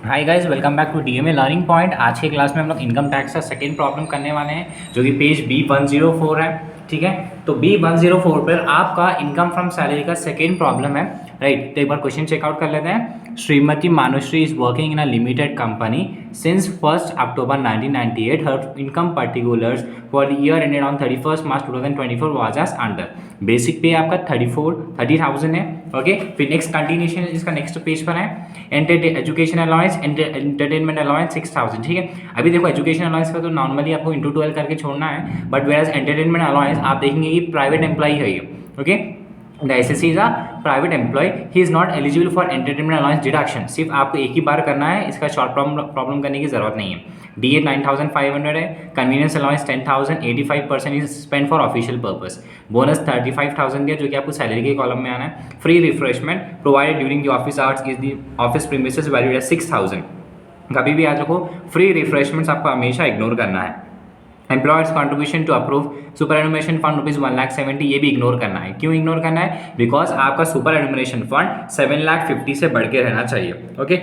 Hi guys, welcome back to DMA learning point. आज की class में हम लोग इनकम टैक्स का सेकंड प्रॉब्लम करने वाले हैं जो कि पेज B104 है। ठीक है, तो B104 पर आपका इनकम फ्रॉम सैलरी का सेकंड प्रॉब्लम है। राइट, तो एक बार क्वेश्चन चेकआउट कर लेते हैं। Shrimati Manushri is working in a limited company since 1st October 1998. Her income particulars for the year ended on 31st March 2024 was as under. Basic pay आपका 30,000 है। ओके, फिर नेक्स्ट कंटिन्यूशन इसका नेक्स्ट पेज पर है। Education allowance, entertainment allowance 6,000। ठीक है, अभी देखो एजुकेशन अलाउंस का तो नॉर्मली आपको इंटू 12 करके छोड़ना है, but whereas entertainment allowance आप देखेंगे कि प्राइवेट एम्प्लॉई है ये। Okay, the SSC is a private employee, he is not eligible for entertainment allowance deduction. सिर्फ आपको एक ही बार करना है, इसका शॉर्ट प्रॉब्लम करने की जरूरत नहीं है। DA 9,500 है, convenience allowance 10,000, 85% is spend for official purpose. Bonus 35,000 दिया जो कि आपको सैलरी के कॉलम में आना है। Free refreshment provided during the office hours is the office premises valued at 6,000। कभी भी याद रखो, फ्री रिफ्रेशमेंट्स आपको हमेशा इग्नोर करना है। Employer's contribution to approve superannuation fund ₹1,70,000, ये भी इग्नोर करना है। क्यों इग्नोर करना है? बिकॉज आपका सुपर एनुमरेशन फंड 7,50,000 से बढ़ के रहना चाहिए। ओके,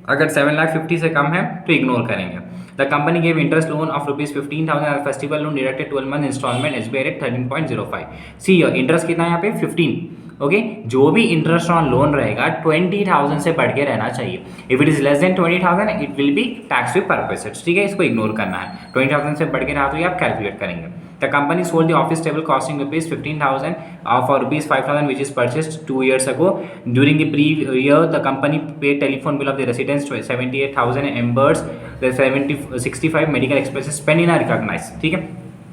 अगर 7,50,000 से कम है तो इग्नोर करेंगे। The company gave interest loan of ₹15,000 as festival loan deducted 12 month instalment SBI rate 13.05। See interest कितना है यहाँ पे 15। ओके, जो भी इंटरेस्ट ऑन लोन रहेगा 20,000 से बढ़ के रहना चाहिए। If it is less than 20,000 it will be tax free purposes. ठीक है, इसको इग्नोर करना है। 20,000 से बढ़ के रहा तो ये आप कैलकुलेट करेंगे। The company sold the office table costing ₹15,000 for ₹5,000 which is purchased 2 years ago. During the previous year the company paid telephone bill of the residents 78,000 and reimbursed the 65 medical expenses spent in a recognized। ठीक है,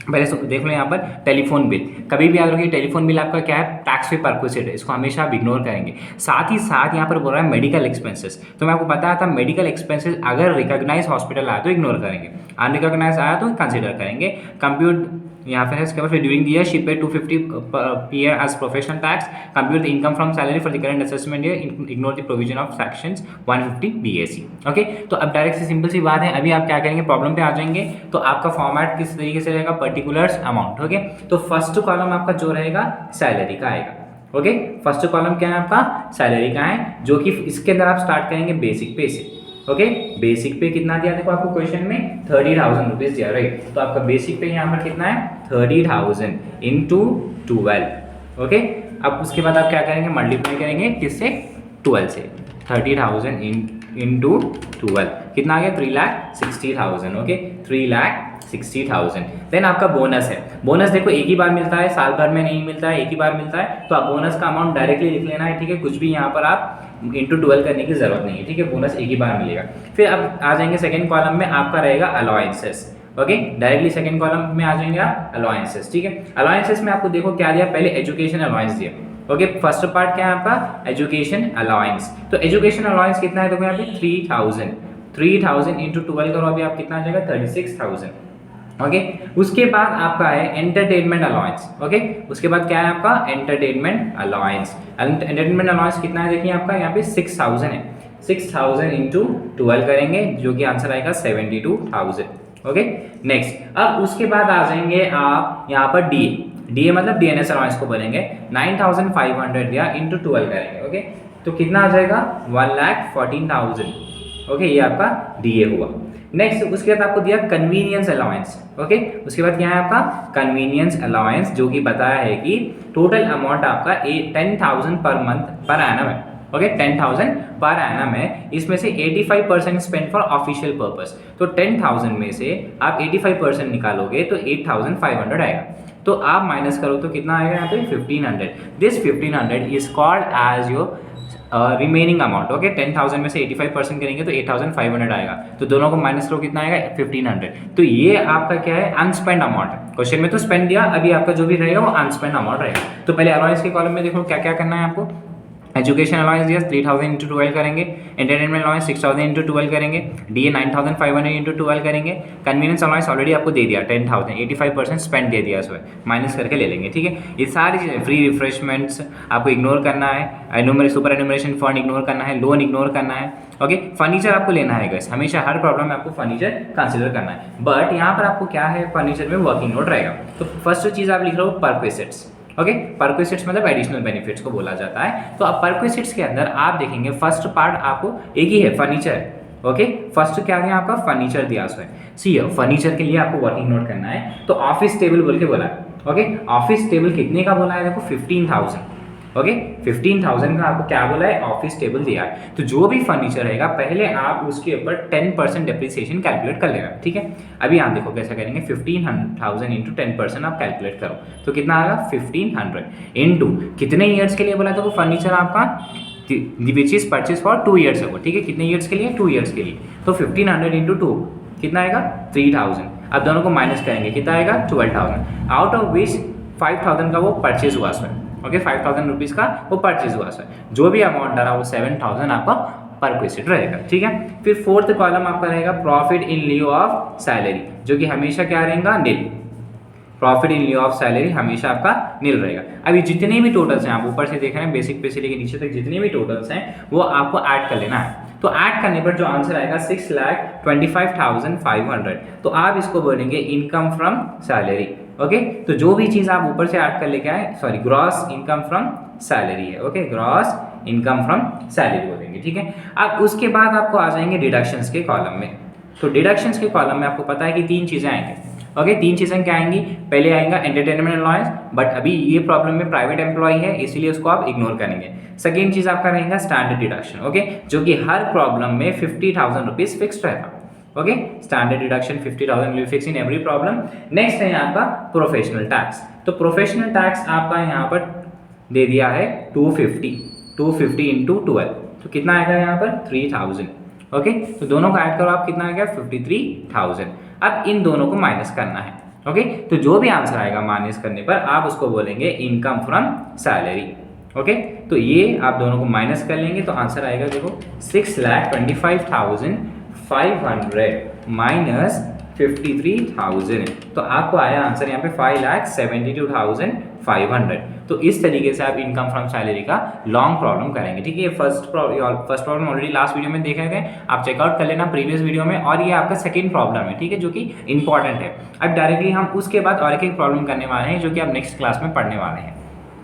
पहले देख लो यहाँ पर telephone bill. कभी भी याद रखिए टेलीफोन बिल आपका क्या है, टैक्स फ्री परक्विजिट है, इसको हमेशा आप इग्नोर करेंगे। साथ ही साथ यहाँ पर बोल रहा है मेडिकल एक्सपेंसेस, तो मैं आपको बताया था मेडिकल एक्सपेंसेस अगर रिकॉग्नाइज हॉस्पिटल आया तो इग्नोर करेंगे, अनरिकॉग्नाइज आया तो कंसिडर करेंगे। कंप्यूट यहाँ पर है, इसके बाद फिर during the year she paid 250 per year as professional tax, compute the income from salary for the current assessment year, ignore the provision of sections 150 BAC। Okay, तो अब डायरेक्ट से सिंपल सी बात है, अभी आप क्या करेंगे, प्रॉब्लम पे आ जाएंगे। तो आपका फॉर्मेट किस तरीके से रहेगा, पर्टिकुलर्स अमाउंट। ओके, तो फर्स्ट कॉलम आपका जो रहेगा सैलरी का आएगा। ओके, फर्स्ट कॉलम क्या है आपका, सैलरी का है, जो कि इसके अंदर आप स्टार्ट करेंगे बेसिक पे से। ओके, बेसिक पे कितना दिया, देखो आपको क्वेश्चन में 30,000 रुपीज दिया। राइट, तो आपका बेसिक पे यहाँ पर कितना है 30,000 इंटू 12। ओके, अब उसके बाद आप क्या करेंगे, मल्टीप्लाई करेंगे किससे, 12 से। 30,000 इंटू 12 कितना आ गया, 3,60,000। ओके, 3,60,000। देन आपका बोनस है। बोनस देखो एक ही बार मिलता है, साल भर में नहीं मिलता है, एक ही बार मिलता है, तो आप बोनस का अमाउंट डायरेक्टली लिख लेना है। ठीक है, कुछ भी यहाँ पर आप इंटू 12 करने की जरूरत नहीं है। ठीक है, बोनस एक ही बार मिलेगा। फिर अब आ जाएंगे सेकेंड कॉलम में, आपका रहेगा allowances. Okay, directly second column में आ जाएंगे आप अलाउंसेस। ठीक है, अलाउंसेस में आपको देखो क्या दिया, पहले एजुकेशन अलाउंस दिया। ओके, फर्स्ट पार्ट क्या है आपका, एजुकेशन अलाउंस। तो एजुकेशन अलाउंस कितना है, देखो यहाँ पे 3,000 इंटू 12 करो, अभी आप कितना आ जाएगा 36,000। ओके, उसके बाद आपका है एंटरटेनमेंट अलाउंस। ओके, उसके बाद क्या है आपका एंटरटेनमेंट अलाउंस। एंटरटेनमेंट अलाउंस कितना है, देखिए आपका यहाँ पे 6,000 है। 6,000 इंटू 12 करेंगे जो कि आंसर आएगा 72,000। ओके, नेक्स्ट अब उसके बाद आ जाएंगे आप यहाँ पर डीए मतलब डीएनएस अलाउंस को बोलेंगे। 9,500 दिया इंटू 12 करेंगे। ओके, तो कितना आ जाएगा 1,14,000। ओके, ये आपका डीए हुआ। नेक्स्ट उसके बाद आपको दिया कन्वीनियंस अलाउंस। ओके, उसके बाद क्या है आपका कन्वीनियंस अलाउंस, जो कि बताया है कि टोटल अमाउंट आपका 10,000 पर मंथ पर एनम है। ओके, 10,000 पर एनम है, इसमें से 85% स्पेंड फॉर ऑफिशियल पर्पस। तो 10,000 में से आप 85% निकालोगे तो 8,500 आएगा। तो आप माइनस करो तो कितना आएगा यहाँ पे 1,500। This 1,500 is called as your remaining amount. Okay, 10,000 में से 85% करेंगे तो 8,500 आएगा, तो दोनों को माइनस करो कितना आएगा 1,500। तो ये आपका क्या है, अनस्पेंड अमाउंट है। क्वेश्चन में तो स्पेंड दिया, अभी आपका जो भी रहेगा वो अनस्पेंड अमाउंट रहेगा। तो पहले अलाउंस के कॉलम में देखो क्या क्या करना है आपको। एजुकेशन अलाउंस दिया 3,000 इंटू 12 करेंगे, एंटरटेनमेंट अलाउंस 6,000 इंटू 12 करेंगे, डीए 9,500 इंटू 12 करेंगे, कन्वीनियंस अलाउंस ऑलरेडी आपको दे दिया 10,000, 85% स्पेंड दे दिया, उसमें माइनस करके ले लेंगे। ठीक है, ये सारी चीज़ें, फ्री रिफ्रेशमेंट्स आपको इग्नोर करना है, सुपर एनुमरेशन फंड इग्नोर करना है, लोन इग्नोर करना है। ओके, फर्नीचर आपको लेना है गाइस, हमेशा हर प्रॉब्लम में आपको फर्नीचर कंसिडर करना है, बट यहाँ पर आपको क्या है, फर्नीचर में वर्किंग नोट रहेगा। तो फर्स्ट चीज़ आप लिख लो परक्विजिट्स। ओके, परक्विजिट्स मतलब एडिशनल बेनिफिट्स को बोला जाता है। तो अब परक्विजिट्स के अंदर आप देखेंगे फर्स्ट पार्ट आपको एक ही है, फर्नीचर है। ओके, फर्स्ट क्या है आपका फर्नीचर दिया हुआ है। सी फर्नीचर के लिए आपको वर्किंग नोट करना है, तो ऑफिस टेबल बोल के बोला है। ओके, ऑफिस टेबल कितने का बोला है, देखो 15,000। ओके, 15,000 का आपको क्या बोला है, ऑफिस टेबल दिया है। तो जो भी फर्नीचर रहेगा पहले आप उसके ऊपर 10% डेप्रिसिएशन कैलकुलेट कर लेना, ठीक है। अभी आप देखो कैसा करेंगे, 15,000 इंटू 10% आप कैलकुलेट करो तो कितना आएगा 1500 इंटू कितने ईयर्स के लिए बोला था, तो फर्नीचर आपका which is purchase for 2 years है वो, ठीक है। कितने ईयर्स के लिए, 2 ईयर्स के लिए। तो 1500 इंटू 2 कितना आएगा 3000। अब दोनों को माइनस करेंगे, कितना आएगा 12,000, आउट ऑफ विच 5,000 का वो परचेज हुआ सर। ओके, 5,000 रुपीज़ का वो परचेज हुआ सर। जो भी अमाउंट आ रहा वो 7,000 आपका परक्विजिट रहेगा, ठीक है। फिर फोर्थ कॉलम आपका रहेगा profit in lieu of salary, जो कि हमेशा क्या रहेगा, nil. Profit in lieu of salary हमेशा आपका नील रहेगा। अभी जितने भी टोटल्स हैं, आप ऊपर से देख रहे हैं बेसिक पे से लेके नीचे तक जितने भी टोटल्स हैं वो आपको ऐड कर लेना है। तो ऐड करने पर जो आंसर आएगा 6,25,500, तो आप इसको बोलेंगे इनकम फ्रॉम सैलरी। ओके, तो जो भी चीज़ आप ऊपर से ऐड कर लेके आए, sorry gross income from salary है। Okay, gross income from salary बोलेंगे, ठीक है। अब उसके बाद आपको आ जाएंगे डिडक्शंस के कॉलम में। तो डिडक्शंस के कॉलम में आपको पता है कि 3 चीज़ें आएंगे। ओके, 3 चीज़ें क्या आएंगी, पहले आएगा एंटरटेनमेंट अलाउंस, बट अभी ये प्रॉब्लम में प्राइवेट एम्प्लॉय है इसीलिए उसको आप इग्नोर करेंगे। सेकेंड चीज़ आपका रहेगा स्टैंडर्ड डिडक्शन, ओके, जो कि हर प्रॉब्लम में 50,000 रुपीज़ फिक्स्ड रहेगा। Okay, standard deduction 50,000 will fix in every problem. Next है यहाँ का प्रोफेशनल टैक्स। तो प्रोफेशनल टैक्स आपका यहाँ पर दे दिया है 250 इंटू 12, तो कितना आएगा यहाँ पर 3,000। ओके, तो दोनों का ऐड करो आप, कितना आएगा 53,000। अब इन दोनों को माइनस करना है। ओके, तो जो भी आंसर आएगा माइनस करने पर आप उसको बोलेंगे इनकम फ्रॉम सैलरी। ओके, तो ये आप दोनों को माइनस कर लेंगे तो आंसर आएगा देखो 6,25,500 माइनस 53,000, तो आपको आया आंसर यहाँ पे 5,72,500। तो इस तरीके से आप इनकम फ्रॉम सैलरी का लॉन्ग प्रॉब्लम करेंगे, ठीक है। First problem already last video में देखे थे, आप चेकआउट कर लेना प्रीवियस वीडियो में, और ये आपका सेकंड प्रॉब्लम है, ठीक है, जो कि इंपॉर्टेंट है। अब डायरेक्टली हम उसके बाद और एक प्रॉब्लम करने वाले हैं जो कि आप नेक्स्ट क्लास में पढ़ने वाले हैं।